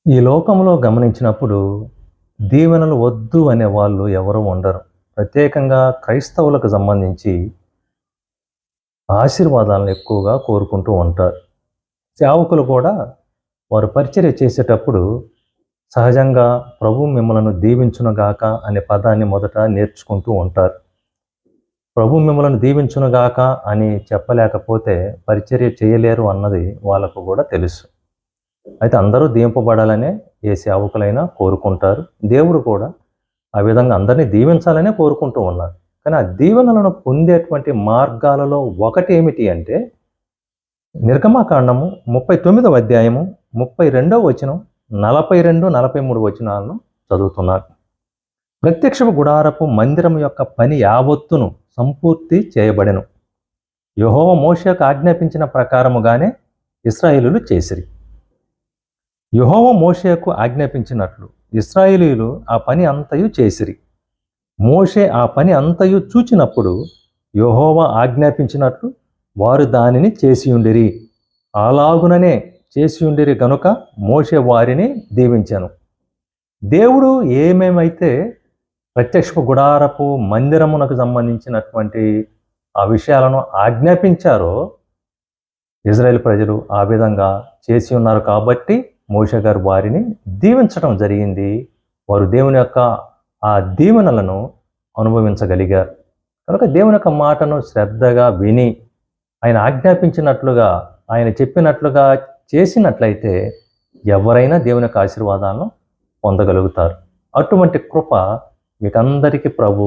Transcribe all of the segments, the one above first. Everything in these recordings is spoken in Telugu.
ఈ లోకంలో గమనించినప్పుడు దీవెనలు వద్దు అనే వాళ్ళు ఎవరు ఉండరు. ప్రత్యేకంగా క్రైస్తవులకు సంబంధించి ఆశీర్వాదాలను ఎక్కువగా కోరుకుంటూ ఉంటారు. సేవకులు కూడా వారు పరిచర్య చేసేటప్పుడు సహజంగా ప్రభు మిమ్మలను దీవించునుగాక అనే పదాన్ని మొదట నేర్చుకుంటూ ఉంటారు. ప్రభు మిమ్మలను దీవించునుగాక అని చెప్పలేకపోతే పరిచర్య చేయలేరు అన్నది వాళ్ళకు కూడా తెలుసు. అయితే అందరూ దీవింపబడాలనే ఏ సేవకులైనా కోరుకుంటారు. దేవుడు కూడా ఆ విధంగా అందరినీ దీవించాలనే కోరుకుంటూ ఉన్నారు. కానీ ఆ దీవెనలను పొందేటువంటి మార్గాలలో ఒకటి ఏమిటి అంటే నిర్గమకాండము 39వ అధ్యాయము 32వ వచనం 42, 43 వచనాలను చదువుతున్నారు. ప్రత్యక్షపు గుడారపు మందిరం యొక్క పని యావత్తును సంపూర్తి చేయబడెను. యెహోవా మోషేకు ఆజ్ఞాపించిన ప్రకారముగానే ఇశ్రాయేలీయులు చేసిరి. యెహోవా మోషేకు ఆజ్ఞాపించినట్లు ఇశ్రాయేలీయులు ఆ పని అంతయు చేసిరి. మోషే ఆ పని అంతయు చూచినప్పుడు యెహోవా ఆజ్ఞాపించినట్లు వారు దానిని చేసియుండిరి. అలాగుననే చేసియుండిరి గనుక మోషే వారిని దీవించెను. దేవుడు ఏమేమైతే ప్రత్యక్ష గుడారపు మందిరమునకు సంబంధించినటువంటి ఆ విషయాలను ఆజ్ఞాపించారో ఇజ్రాయేల్ ప్రజలు ఆ విధంగా చేసి ఉన్నారు కాబట్టి మోషే గారు వారిని దీవించడం జరిగింది. వారు దేవుని యొక్క ఆ దీవెనలను అనుభవించగలిగారు. కనుక దేవుని యొక్క మాటను శ్రద్ధగా విని ఆయన ఆజ్ఞాపించినట్లుగా ఆయన చెప్పినట్లుగా చేసినట్లయితే ఎవరైనా దేవుని యొక్క ఆశీర్వాదాలను పొందగలుగుతారు. అటువంటి కృప మీకందరికీ ప్రభు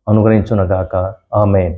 అనుగ్రహించునుగాక. ఆమేన్.